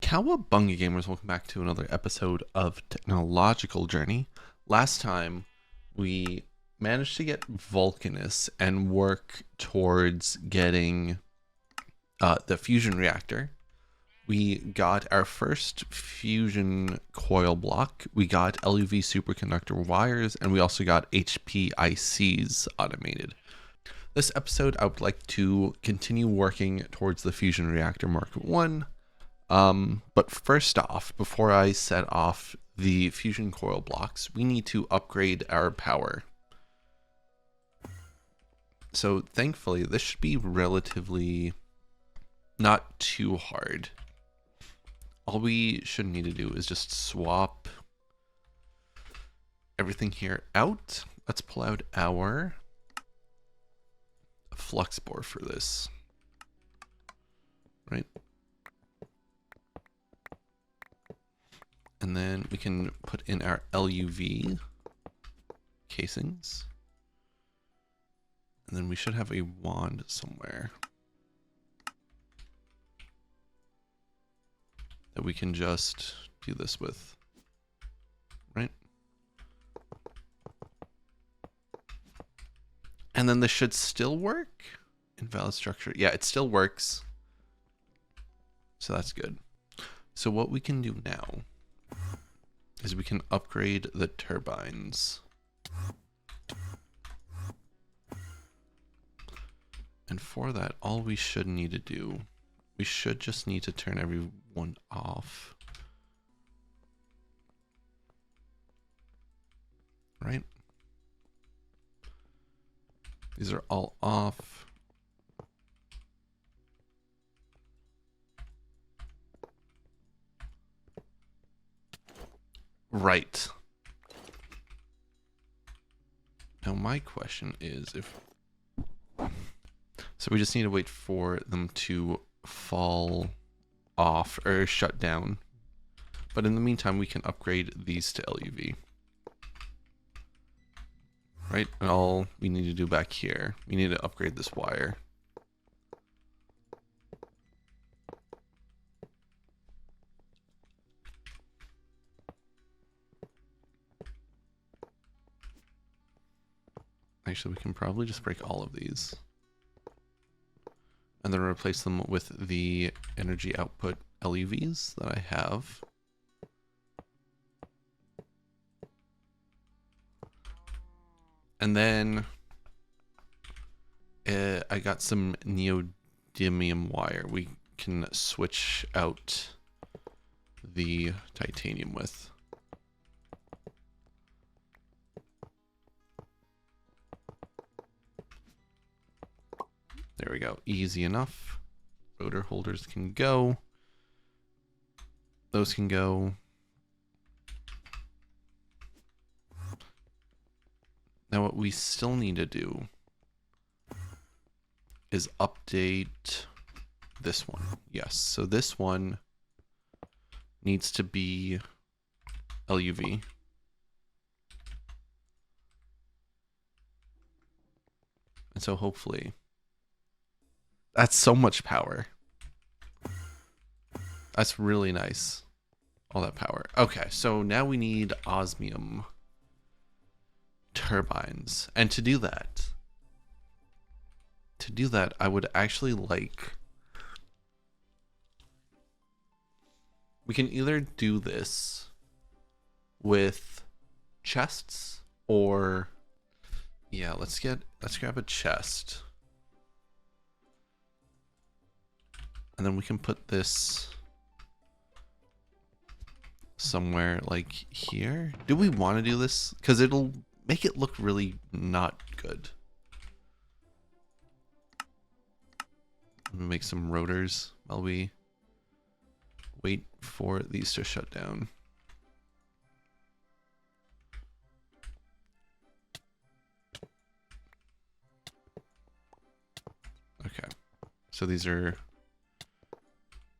Cowabunga gamers, welcome back to another episode of Technological Journey. Last time we managed to get Vulcanus and work towards getting the fusion reactor. We got our first fusion coil block, we got LUV superconductor wires, and we also got HPICs automated. This episode I would like to continue working towards the fusion reactor Mark 1. But first off, before I set off the fusion coil blocks, we need to upgrade our power. So thankfully, this should be relatively not too hard. All we should need to do is just swap everything here out. Let's pull out our flux bore for this, right? And then we can put in our LUV casings. And then we should have a wand somewhere that we can just do this with, right? And then this should still work. Invalid structure. Yeah, it still works. So that's good. So what we can do now is we can upgrade the turbines. And for that, all we should need to do, we should just need to turn everyone off. Right? These are all off. Right. Now my question is so we just need to wait for them to fall off or shut down. But in the meantime, we can upgrade these to LUV. Right? And all we need to do back here, we need to upgrade this wire. Actually, we can probably just break all of these and then replace them with the energy output LUVs that I have. And then I got some neodymium wire we can switch out the titanium with. There we go. Easy enough. Rotor holders can go. Those can go. Now what we still need to do is update this one. Yes, so this one needs to be LUV. And so hopefully that's so much power. That's really nice. All that power. Okay, so now we need osmium turbines. And to do that, I would actually like... We can either do this with chests or... Yeah, let's grab a chest. And then we can put this somewhere like here. Do we want to do this? Because it'll make it look really not good. Let me make some rotors while we wait for these to shut down. Okay. So these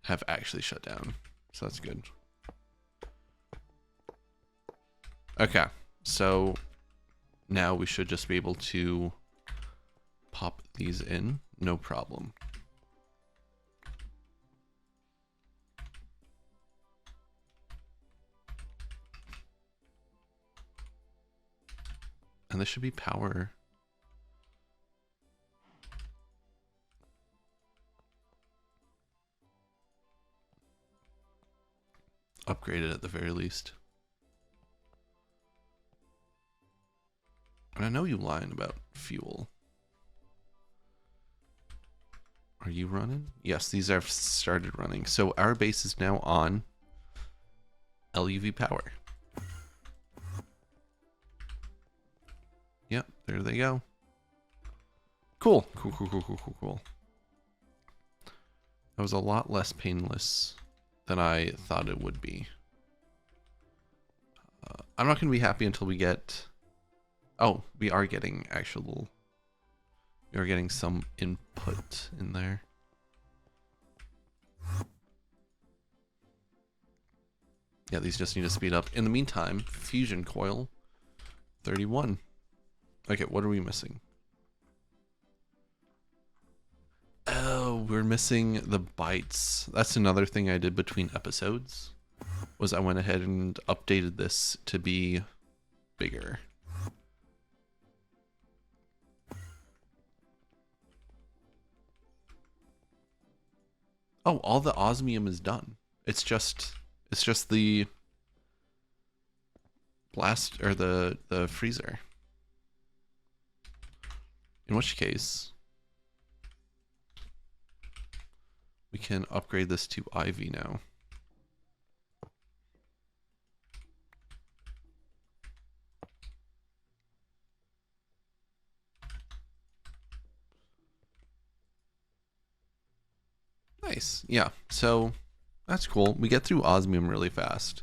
have actually shut down. So that's good. Okay. So now we should just be able to pop these in, no problem. And this should be power. Upgraded at the very least. And I know you lying about fuel. Are you running? Yes, these have started running. So our base is now on LUV power. Yep, there they go. Cool. Cool. That was a lot less painless than I thought it would be. I'm not going to be happy until we get... Oh, we are getting actual... We are getting some input in there. Yeah, these just need to speed up. In the meantime, fusion coil 31. Okay, what are we missing? Oh, we're missing the bytes. That's another thing I did between episodes, was I went ahead and updated this to be bigger. Oh, all the osmium is done. It's just the blast or the freezer. In which case, we can upgrade this to Ivy now. Nice. Yeah, so that's cool. We get through osmium really fast.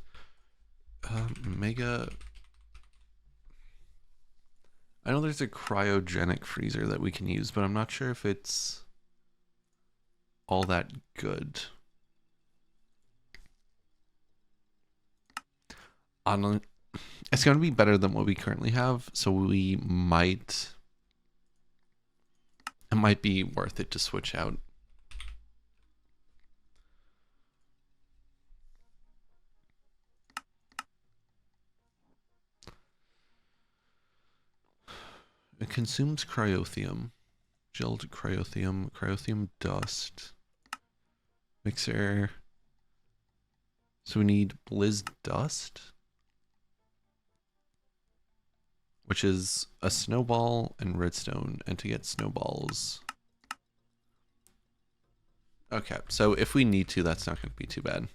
Mega... I know there's a cryogenic freezer that we can use, but I'm not sure if it's all that good. It's going to be better than what we currently have, so we might... It might be worth it to switch out. It consumes cryothium, gelled cryothium, cryothium dust, mixer. So we need blizz dust, which is a snowball and redstone. And to get snowballs. Okay, so if we need to, that's not going to be too bad.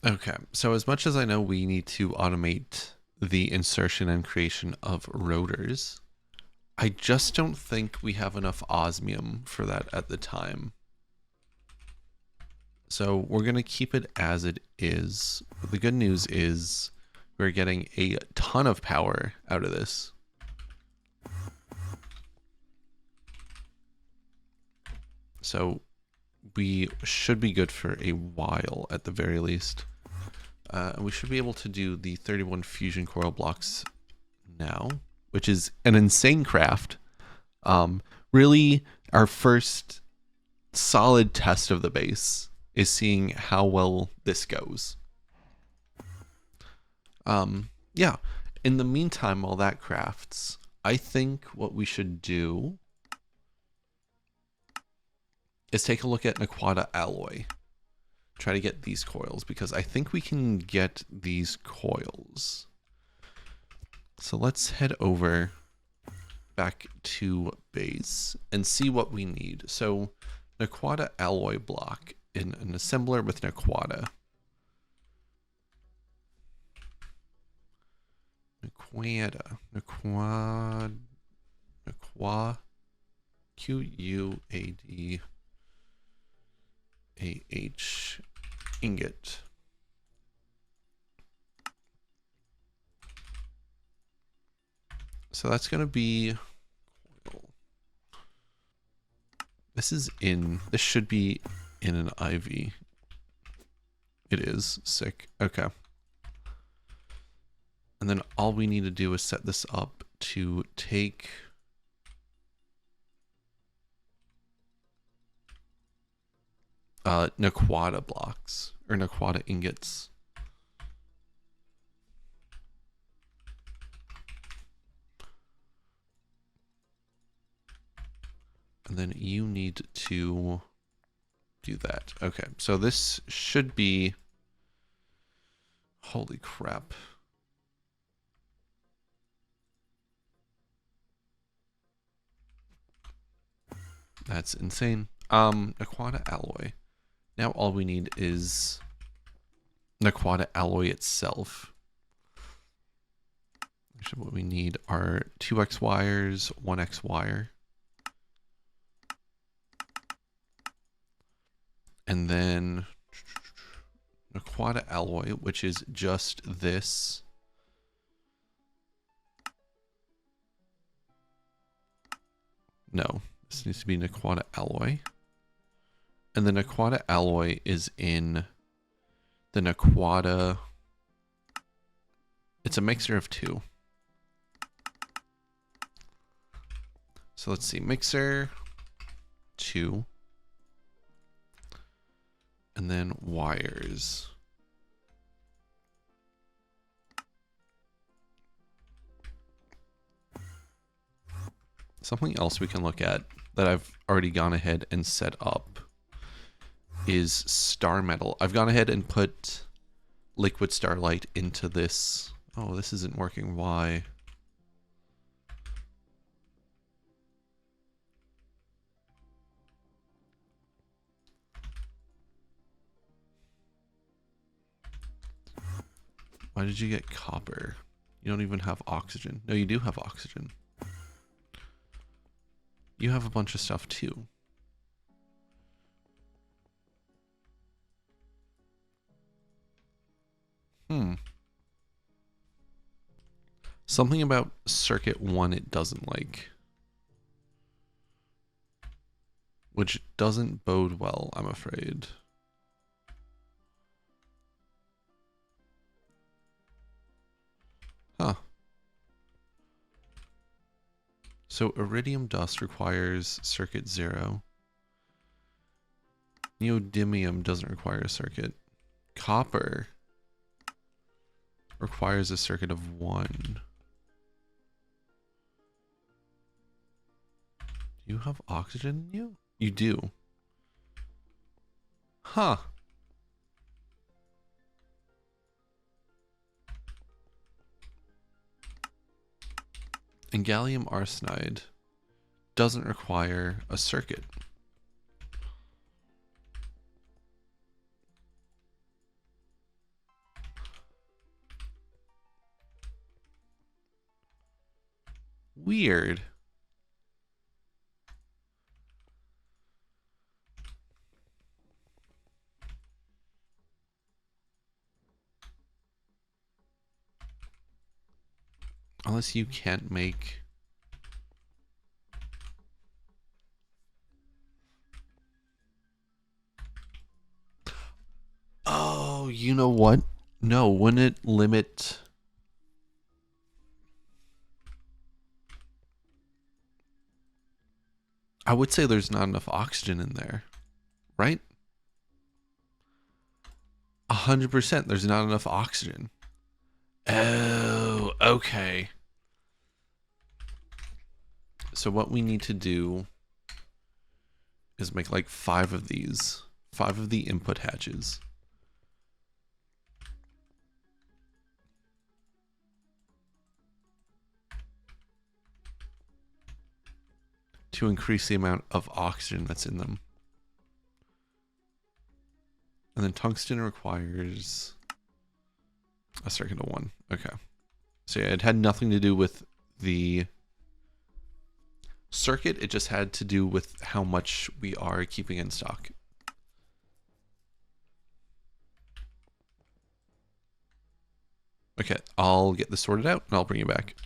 Okay, so as much as I know we need to automate the insertion and creation of rotors, I just don't think we have enough osmium for that at the time. So we're going to keep it as it is. But the good news is we're getting a ton of power out of this. So we should be good for a while at the very least. And we should be able to do the 31 fusion coil blocks now, which is an insane craft. Really, our first solid test of the base is seeing how well this goes. Yeah, in the meantime, while that crafts, I think what we should do is take a look at an Aquata alloy. Try to get these coils, because I think we can get these coils. So let's head over back to base and see what we need. So an Aquata alloy block in an assembler with an Aquata. Aqua, Q-U-A-D-A-H ingot. So that's going to be, this should be in an IV. It is. Sick. Okay. And then all we need to do is set this up to take Naquata blocks or Naquata ingots. And then you need to do that. Okay, so this should be... Holy crap. That's insane. Aquata alloy. Now all we need is an aquata alloy itself. Actually, what we need are 2x wires, 1x wire. And then aquata alloy, which is just this. No, this needs to be an aquata alloy. And the aquata alloy is in the aquata. It's a mixer of two. So let's see, mixer 2. And then wires. Something else we can look at that I've already gone ahead and set up is star metal. I've gone ahead and put liquid starlight into this. Oh, this isn't working. Why? Why did you get copper? You don't even have oxygen. No, you do have oxygen. You have a bunch of stuff too. Something about circuit 1 it doesn't like. Which doesn't bode well, I'm afraid. Huh. So iridium dust requires circuit 0. Neodymium doesn't require a circuit. Copper requires a circuit of 1. Do you have oxygen in you? You do. Huh. And gallium arsenide doesn't require a circuit. Weird. Unless you can't make... Oh, you know what? No, wouldn't it limit... I would say there's not enough oxygen in there, right? 100% there's not enough oxygen. Oh, okay. So what we need to do is make like 5 of these. 5 of the input hatches. To increase the amount of oxygen that's in them. And then tungsten requires a circuit of 1. Okay. So yeah, it had nothing to do with the circuit. It just had to do with how much we are keeping in stock. Okay, I'll get this sorted out and I'll bring you back.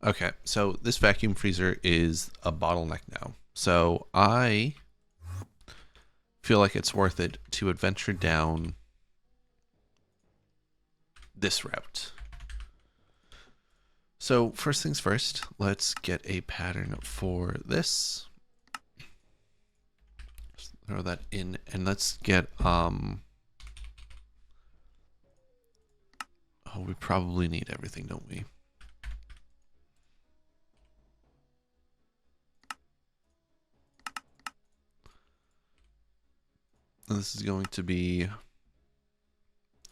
Okay, so this vacuum freezer is a bottleneck now. So I feel like it's worth it to adventure down this route. So first things first, let's get a pattern for this. Just throw that in and let's get oh, we probably need everything, don't we? And this is going to be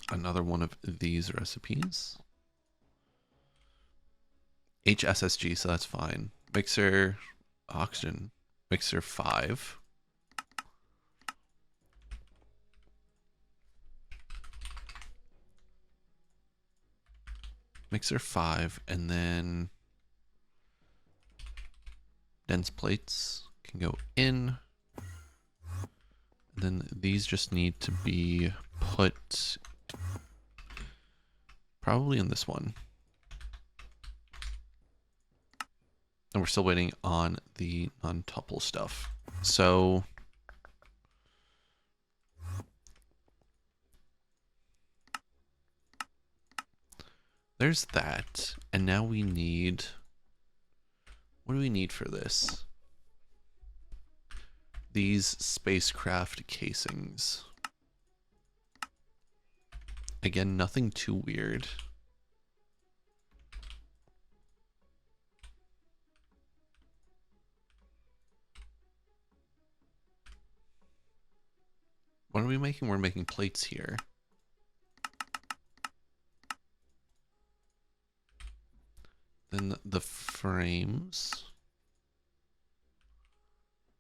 another one of these recipes. HSSG, so that's fine. Mixer, oxygen, mixer 5. Mixer 5, and then dense plates can go in. And then these just need to be put probably in this one. And we're still waiting on the non-tuple stuff. So there's that. And now we need, what do we need for this? These spacecraft casings. Again, nothing too weird. What are we making? We're making plates here. Then the frames.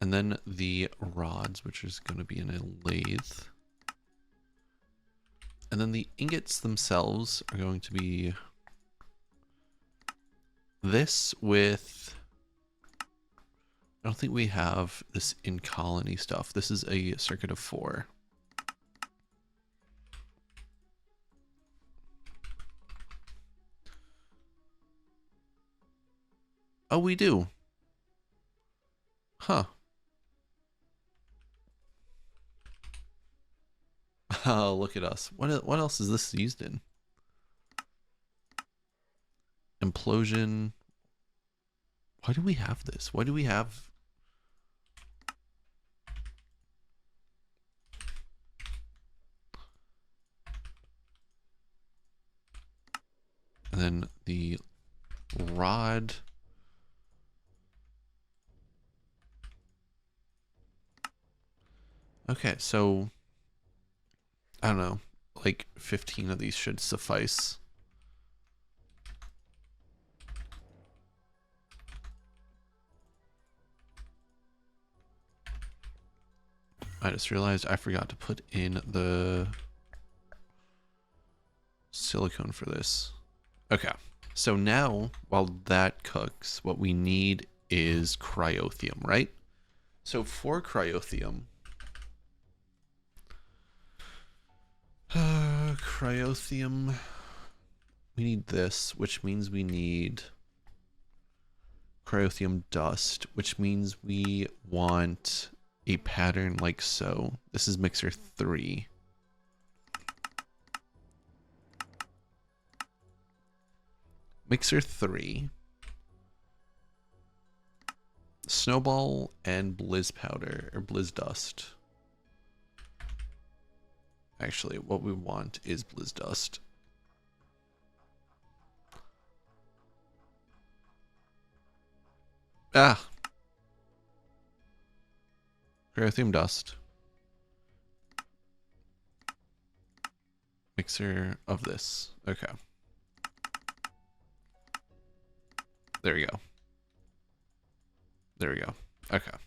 And then the rods, which is going to be in a lathe. And then the ingots themselves are going to be this with... I don't think we have this in colony stuff. This is a circuit of 4. Oh, we do. Huh. Oh, look at us. What else is this used in? Implosion. Why do we have this? Why do we have... And then the rod... Okay, so I don't know, like 15 of these should suffice. I just realized I forgot to put in the silicone for this. Okay, so now while that cooks, what we need is cryothium, right? So for cryothium, cryothium, we need this, which means we need cryothium dust, which means we want a pattern like so. This is mixer 3. Mixer 3. Snowball and blizz powder, or blizz dust. Actually, what we want is blizz dust. Ah! Cryothium dust. Mixer of this. Okay. There we go. There we go. Okay.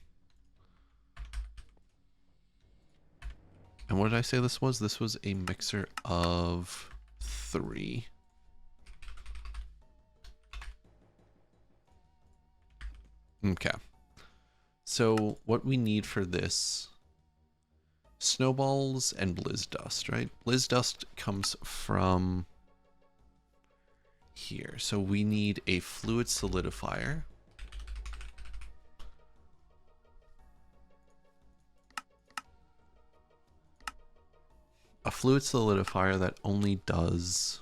And what did I say this was? This was a mixer of 3. Okay. So what we need for this, snowballs and blizz dust, right? Blizz dust comes from here. So we need a fluid solidifier. A fluid solidifier that only does...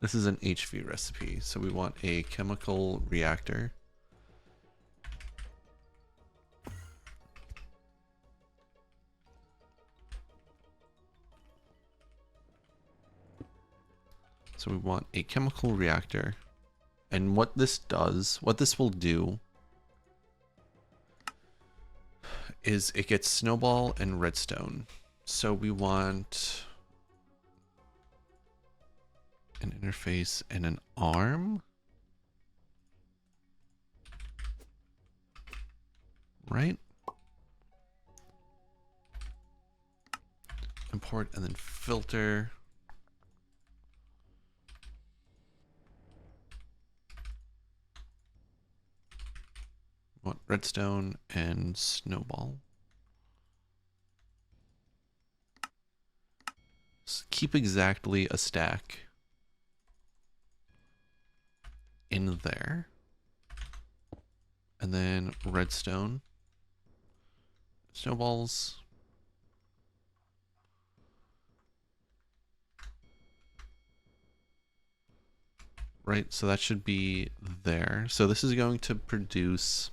This is an HV recipe, so we want a chemical reactor. So we want a chemical reactor. And what this does, what this will do is it gets snowball and redstone. So we want an interface and an arm. Right? Import and then filter. Want redstone and snowball. So keep exactly a stack in there. And then redstone. Snowballs. Right, so that should be there. So this is going to produce...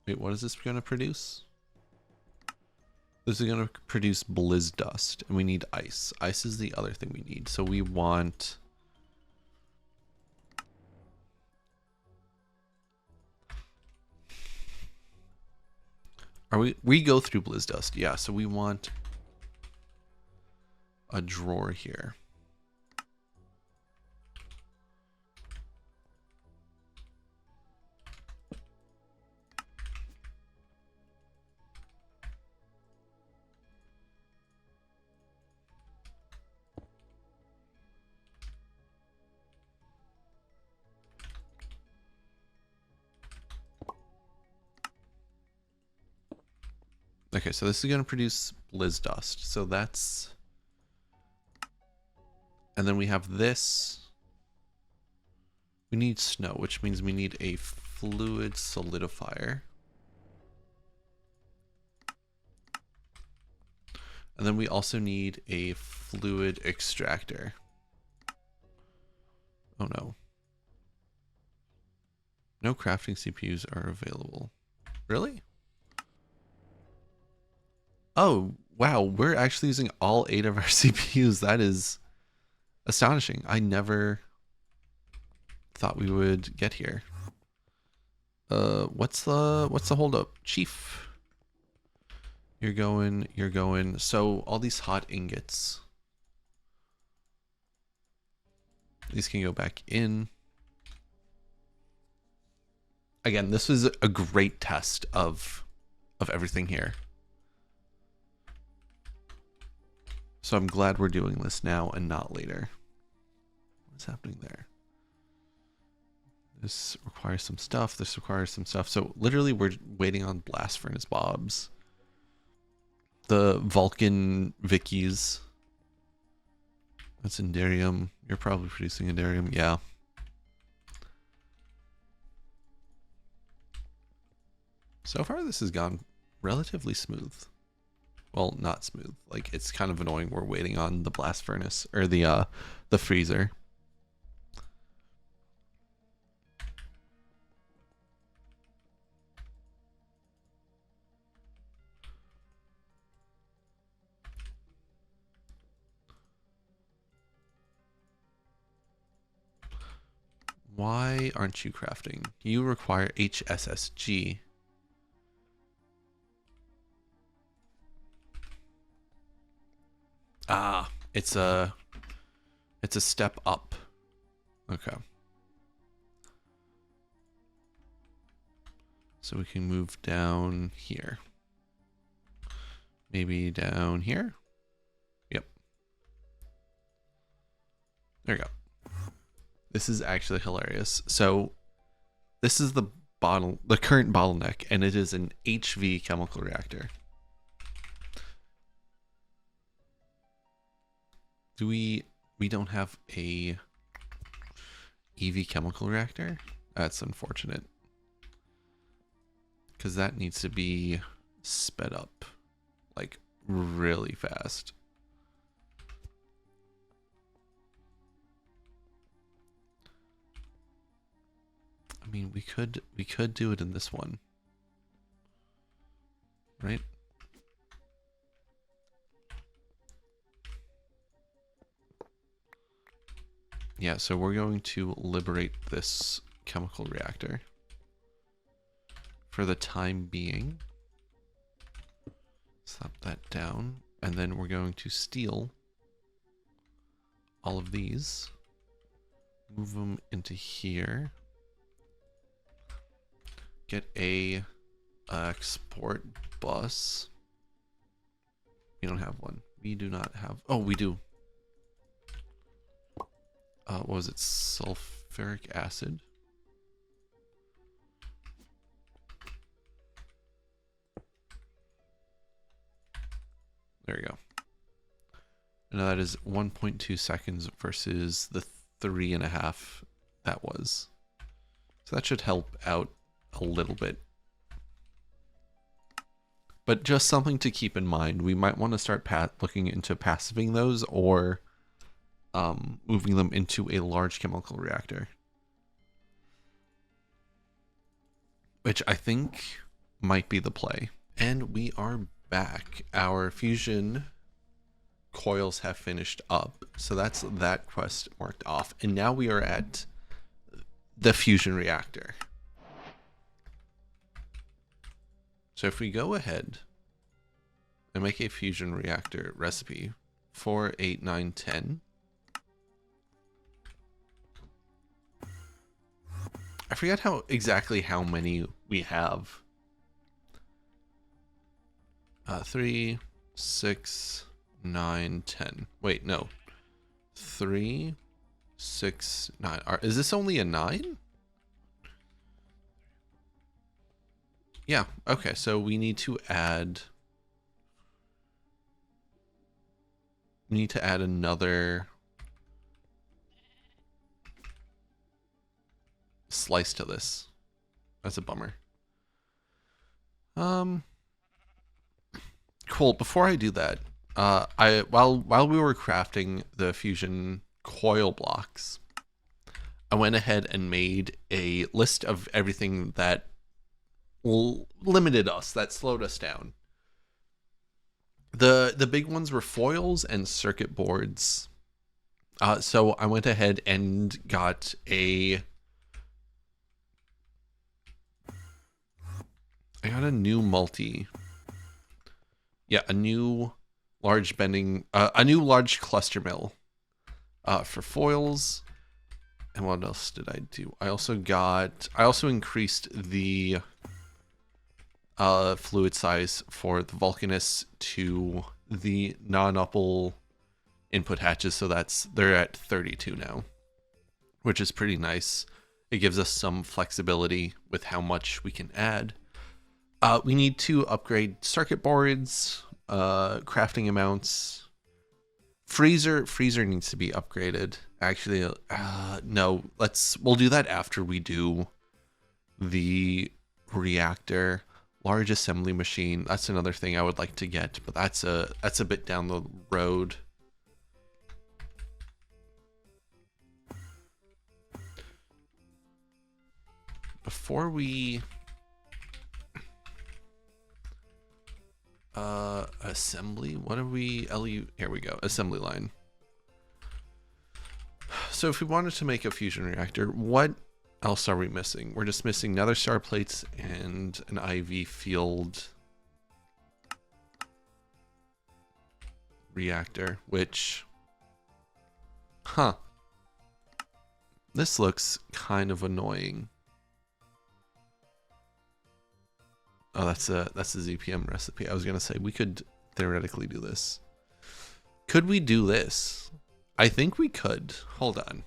Wait, what is this going to produce? This is going to produce blizz dust, and we need ice. Ice is the other thing we need. So we want... We go through blizz dust, yeah. So we want a drawer here. Okay, so this is going to produce blizz dust. So that's... And then we have this. We need snow, which means we need a fluid solidifier. And then we also need a fluid extractor. Oh no. No crafting CPUs are available. Really? Oh, wow. We're actually using all 8 of our CPUs. That is astonishing. I never thought we would get here. What's the holdup? Chief. You're going. So all these hot ingots. These can go back in. Again, this was a great test of everything here. So I'm glad we're doing this now and not later. What's happening there? This requires some stuff. This requires some stuff. So literally we're waiting on blast furnace bobs. The Vulcan Vickies. That's Indarium. You're probably producing Indarium. Yeah. So far this has gone relatively smooth. Well, not smooth. Like, it's kind of annoying. We're waiting on the blast furnace or the freezer. Why aren't you crafting? You require HSSG. Ah, it's a step up. Okay. So we can move down here. Maybe down here. Yep. There you go. This is actually hilarious. So this is the current bottleneck, and it is an HV chemical reactor. We don't have a EV chemical reactor? That's unfortunate. Because that needs to be sped up like really fast. I mean, we could do it in this one. Right? Yeah, so we're going to liberate this chemical reactor. for the time being. Slap that down. And then we're going to steal all of these. Move them into here. Get a export bus. We don't have one. We do not have. Oh, we do. What was it? Sulfuric acid. There you go. And that is 1.2 seconds versus the 3.5 that was. So that should help out a little bit. But just something to keep in mind. We might want to start looking into passiving those or moving them into a large chemical reactor. Which I think might be the play. And we are back. Our fusion coils have finished up. So that's that quest marked off. And now we are at the fusion reactor. So if we go ahead and make a fusion reactor recipe 4, 8, 9, 10. I forget exactly how many we have. 3, 6, 9, 10. Wait, no. 3, 6, 9. Is this only a 9? Yeah, okay, so we need to add another slice to this. That's a bummer. Cool, before I do that, while we were crafting the fusion coil blocks, I went ahead and made a list of everything that limited us, that slowed us down. The big ones were foils and circuit boards. So I went ahead and got a new multi. Yeah, a new large cluster mill for foils. And what else did I do? I also increased the fluid size for the Vulcanus to the non-uppal input hatches, so they're at 32 now, which is pretty nice. It gives us some flexibility with how much we can add. We need to upgrade circuit boards, crafting amounts. Freezer needs to be upgraded. Actually, no, we'll do that after we do the reactor. Large assembly machine, that's another thing I would like to get, but that's a bit down the road. Before we assembly, what are we here we go, assembly line. So if we wanted to make a fusion reactor, what else are we missing? We're just missing nether star plates and an IV field reactor, which, this looks kind of annoying. Oh, that's a ZPM recipe. I was gonna say we could theoretically do this. Could we do this? I think we could. Hold on.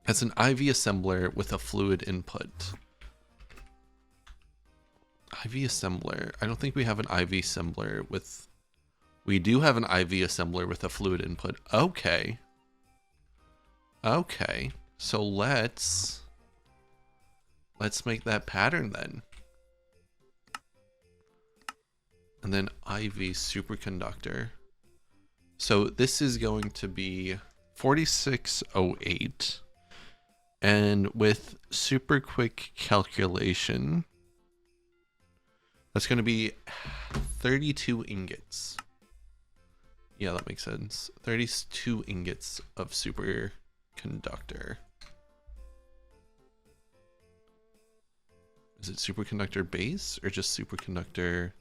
As an IV assembler with a fluid input. IV assembler. I don't think we have an IV assembler with... We do have an IV assembler with a fluid input. Okay. Okay. So let's make that pattern then. And then IV superconductor. So this is going to be 4608. And with super quick calculation, that's going to be 32 ingots. Yeah, that makes sense. 32 ingots of superconductor. Is it superconductor base or just superconductor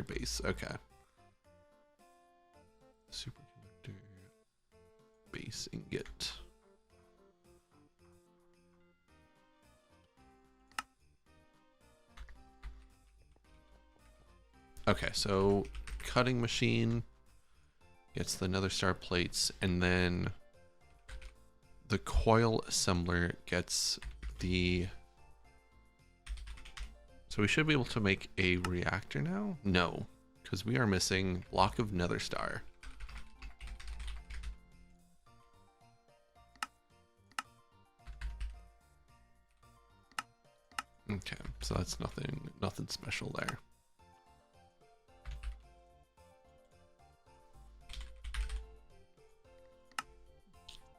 base? Okay. Superconductor base ingot. Okay, so cutting machine gets the nether star plates, and then the coil assembler gets the... So we should be able to make a reactor now? No, because we are missing block of nether star. Okay, so that's nothing special there.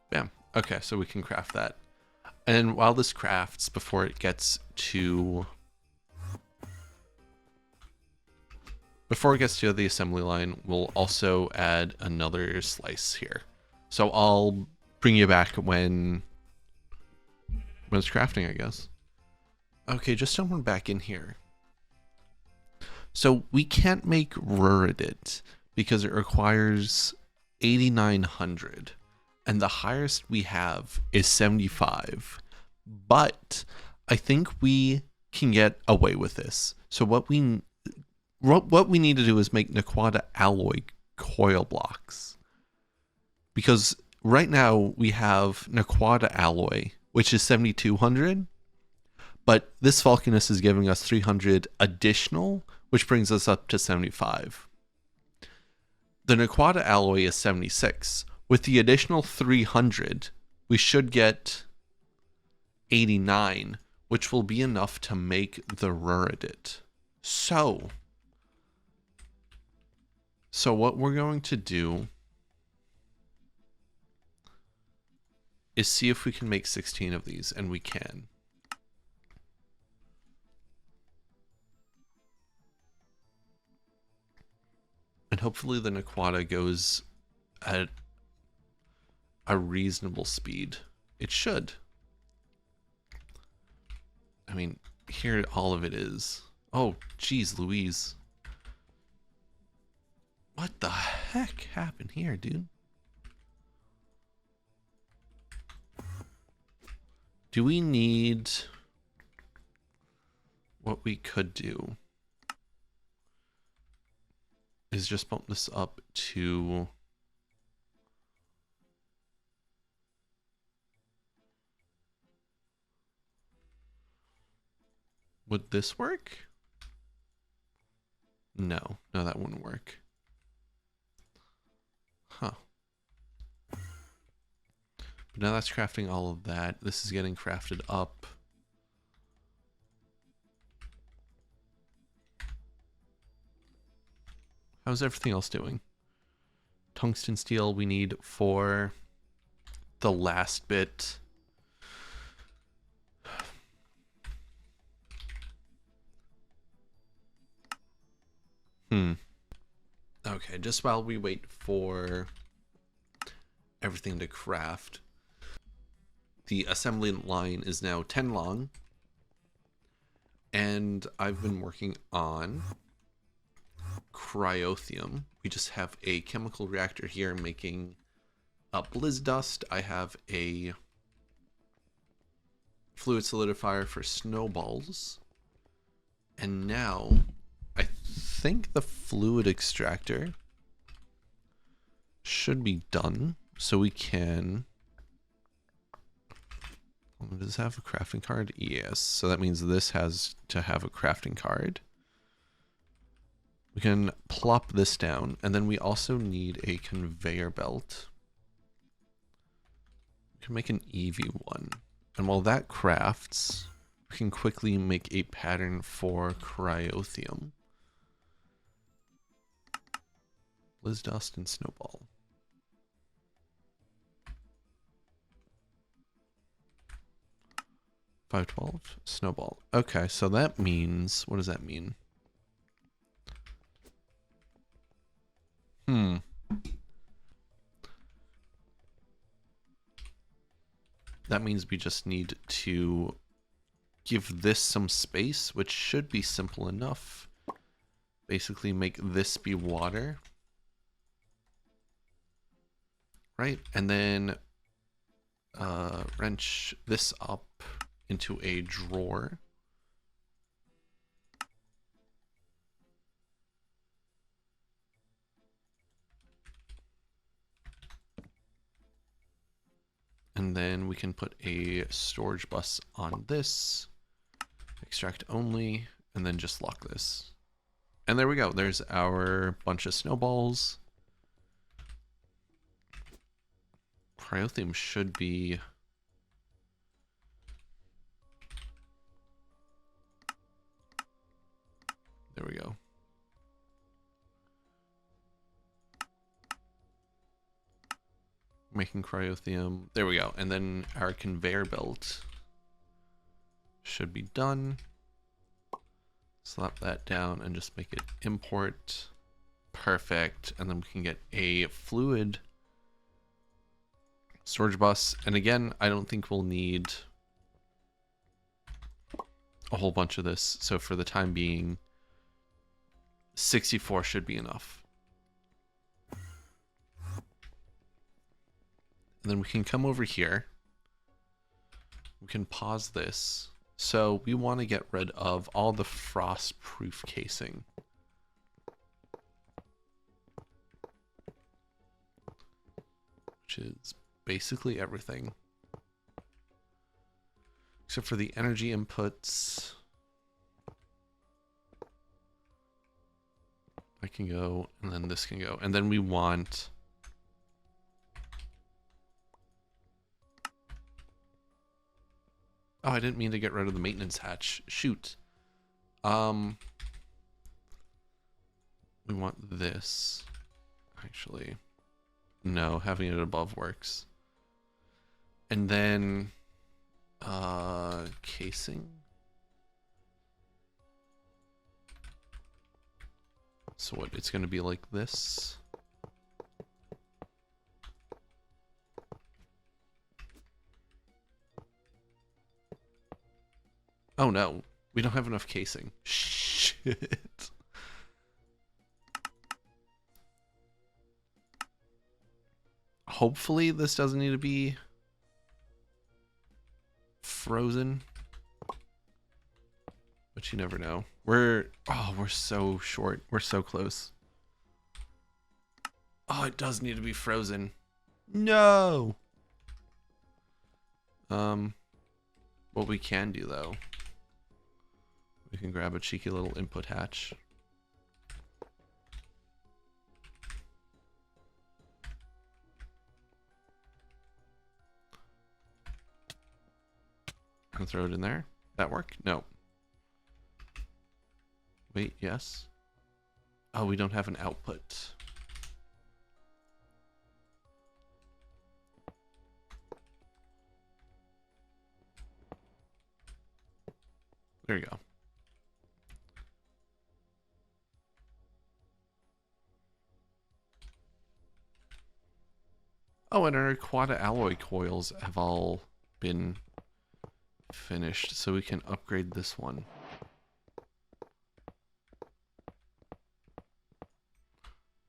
Bam. Okay, so we can craft that. And while this crafts, before it gets to the assembly line, we'll also add another slice here. So I'll bring you back when it's crafting, I guess. Okay, just someone back in here. So we can't make Ruridit because it requires 8,900. And the highest we have is 75. But I think we can get away with this. So what we need to do is make Naquata alloy coil blocks. Because right now we have Naquata alloy, which is 7,200. But this Vulcanus is giving us 300 additional, which brings us up to 75. The Naquata alloy is 76. With the additional 300, we should get 89, which will be enough to make the Ruridit. So what we're going to do is see if we can make 16 of these, and we can. And hopefully the Naquata goes at a reasonable speed. It should. I mean, here all of it is. Oh, geez, Louise. What the heck happened here, dude? Do we need... What we could do is just bump this up to... Would this work? No, that wouldn't work. Huh. But now that's crafting all of that. This is getting crafted up. How's everything else doing? Tungsten steel we need for the last bit. Okay, just while we wait for everything to craft, the assembly line is now 10 long, and I've been working on cryothium. We just have a chemical reactor here making blizz dust. I have a fluid solidifier for snowballs, and now I think the fluid extractor should be done, so we can... Does this have a crafting card? Yes, so that means this has to have a crafting card. We can plop this down, and then we also need a conveyor belt. We can make an EV1, and while that crafts, we can quickly make a pattern for cryothium. Blizz dust and snowball. $512 snowball. Okay, so that means, what does that mean? That means we just need to give this some space, which should be simple enough. Basically make this be water. Right, and then wrench this up into a drawer. And then we can put a storage bus on this, extract only, and then just lock this. And there we go. There's our bunch of snowballs. Cryothium should be... There we go. Making cryothium. There we go. And then our conveyor belt should be done. Slap that down and just make it import. Perfect. And then we can get a fluid storage bus. And again, I don't think we'll need a whole bunch of this. So for the time being, 64 should be enough. And then we can come over here. We can pause this. So we want to get rid of all the frost-proof casing. Which is basically everything. Except for the energy inputs. I can go, and then this can go. And then we want... Oh, I didn't mean to get rid of the maintenance hatch. Shoot. We want this. Actually, no, having it above works. And then, casing. So what, it's gonna be like this. Oh no, we don't have enough casing. Shit. Hopefully this doesn't need to be frozen. But you never know. We're so short. We're so close. Oh, it does need to be frozen. No. What we can do though, we can grab a cheeky little input hatch. And throw it in there. That work? No. Wait, yes. Oh, we don't have an output. There you go. Oh, and our quad alloy coils have all been finished, so we can upgrade this one.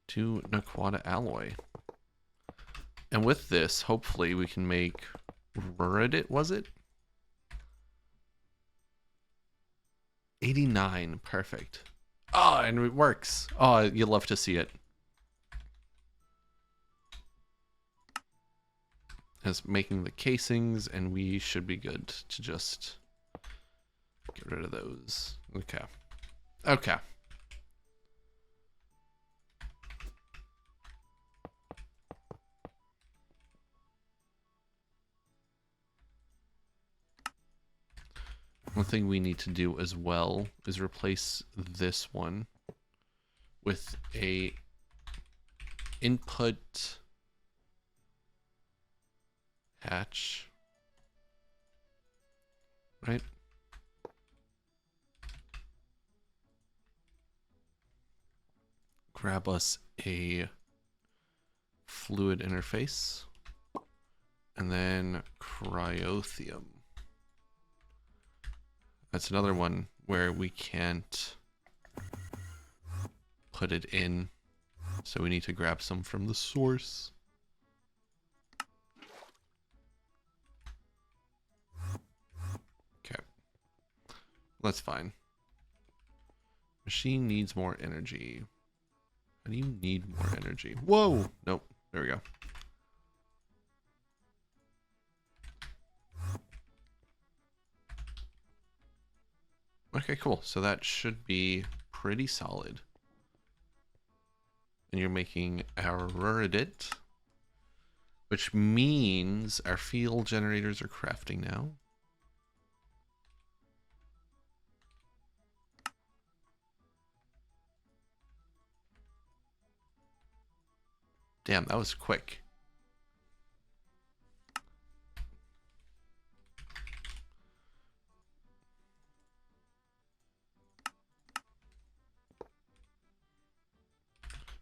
To Naquata alloy. And with this, hopefully we can make Ruridit, was it? 89, perfect. Oh, and it works. Oh, you'll love to see it. It's making the casings, and we should be good to just get rid of those. Okay. Okay. One thing we need to do as well is replace this one with a input hatch, right? Grab us a fluid interface and then cryothium. That's another one where we can't put it in. So we need to grab some from the source. Okay. That's fine. Machine needs more energy. How do you need more energy? Whoa! Nope. There we go. Okay, cool. So that should be pretty solid. And you're making our Ruridit, which means our field generators are crafting now. Damn, that was quick.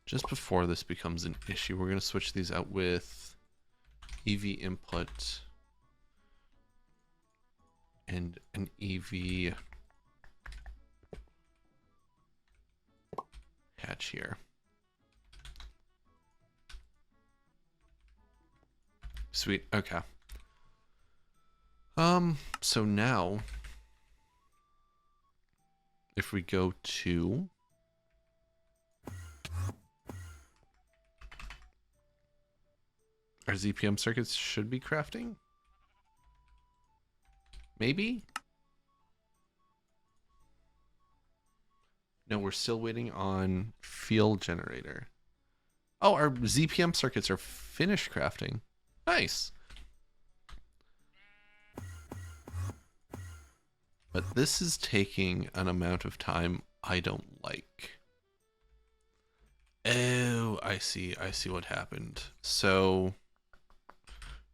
Just before this becomes an issue, we're going to switch these out with EV input and an EV hatch here. Sweet. Okay. So now if we go to our ZPM circuits should be crafting. Maybe? No, we're still waiting on field generator. Oh, our ZPM circuits are finished crafting. Nice. But this is taking an amount of time I don't like. Oh, I see what happened. So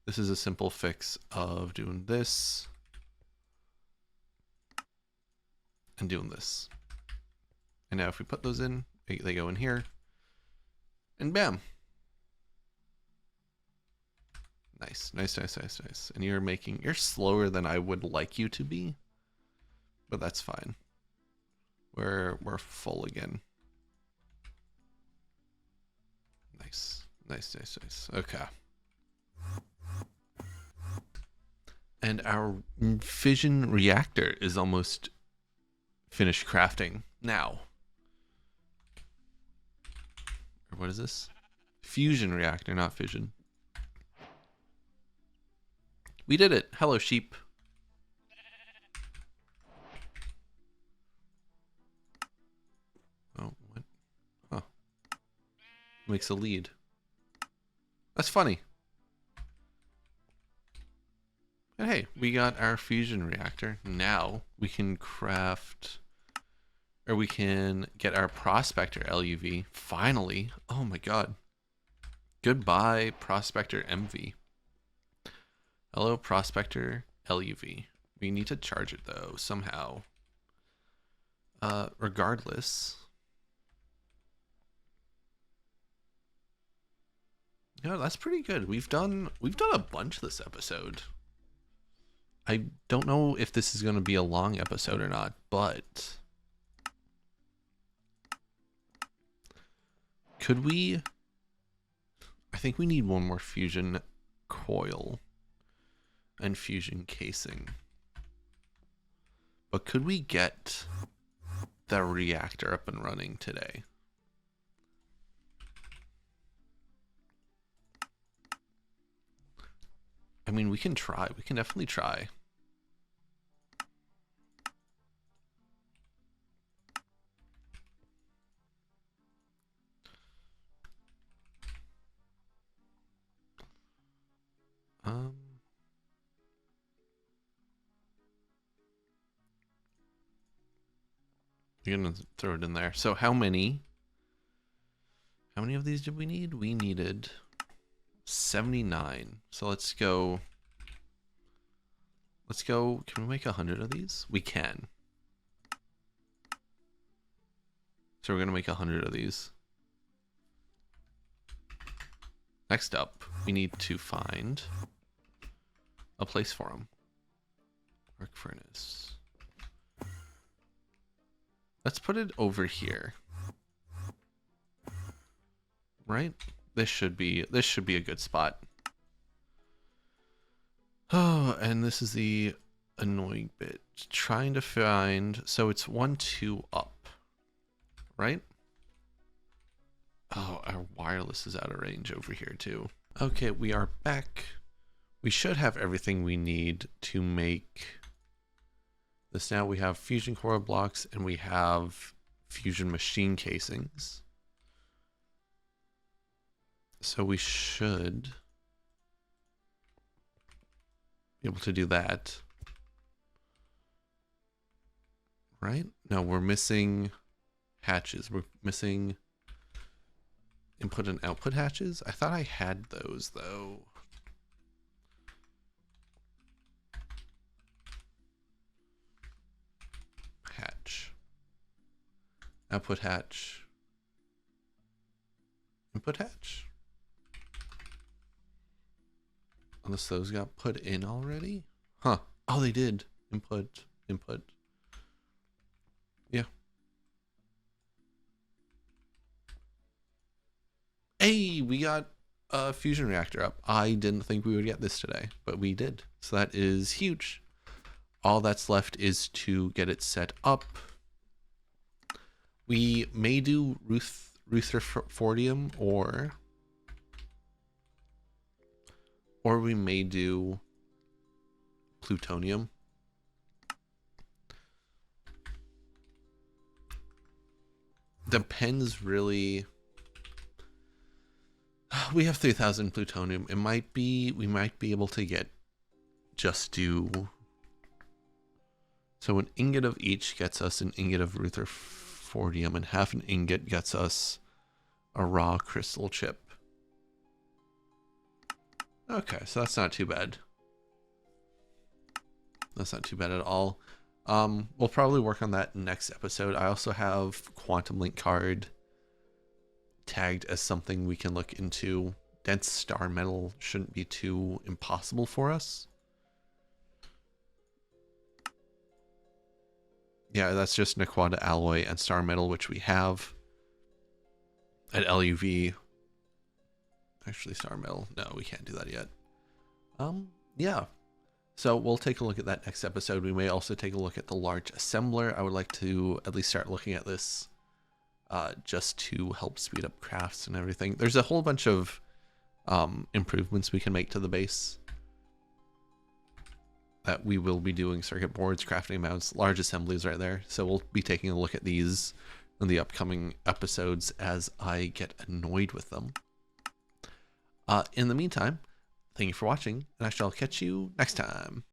this is a simple fix of doing this and doing this. And now if we put those in, they go in here and bam. Nice. And you're slower than I would like you to be, but that's fine. We're full again. Nice. Okay. And our fission reactor is almost finished crafting now. Or what is this? Fusion reactor, not fission. We did it. Hello, sheep. Oh, what? Huh. Makes a lead. That's funny. But hey, we got our fusion reactor. Now we can craft, or we can get our prospector LUV. Finally. Oh my god. Goodbye, prospector MV. Hello, prospector LUV. We need to charge it though, somehow. Regardless. Yeah, that's pretty good. We've done a bunch this episode. I don't know if this is going to be a long episode or not, but could we? I think we need one more fusion coil and fusion casing. But could we get the reactor up and running today? I mean, we can try. We can definitely try. You're gonna throw it in there. So how many of these did we need? We needed 79. So let's go. Can we make 100 of these? We can. So we're gonna make 100 of these. Next up, we need to find a place for them. Arc furnace. Let's put it over here. Right? This should be a good spot. Oh, and this is the annoying bit. Trying to find, so it's 1, 2 up, right? Oh, our wireless is out of range over here too. Okay, we are back. We should have everything we need to make this now. We have fusion core blocks and we have fusion machine casings. So we should be able to do that. Right? No, we're missing hatches. We're missing input and output hatches. I thought I had those though. Hatch. Output hatch. Input hatch. Unless those got put in already? Huh. Oh, they did. Input. Yeah. Hey, we got a fusion reactor up. I didn't think we would get this today, but we did. So that is huge. All that's left is to get it set up. We may do Rutherfordium or we may do plutonium. Depends really. We have 3,000 plutonium. We might be able to get just do. So an ingot of each gets us an ingot of Rutherfordium, and half an ingot gets us a raw crystal chip. Okay, so that's not too bad. That's not too bad at all. We'll probably work on that next episode. I also have quantum link card tagged as something we can look into. Dense star metal shouldn't be too impossible for us. Yeah, that's just Naquada alloy and star metal, which we have at LUV. Actually, star metal. No, we can't do that yet. Yeah. So we'll take a look at that next episode. We may also take a look at the large assembler. I would like to at least start looking at this just to help speed up crafts and everything. There's a whole bunch of improvements we can make to the base that we will be doing. Circuit boards, crafting mounts, large assemblies right there. So we'll be taking a look at these in the upcoming episodes as I get annoyed with them. In the meantime, thank you for watching, and I shall catch you next time.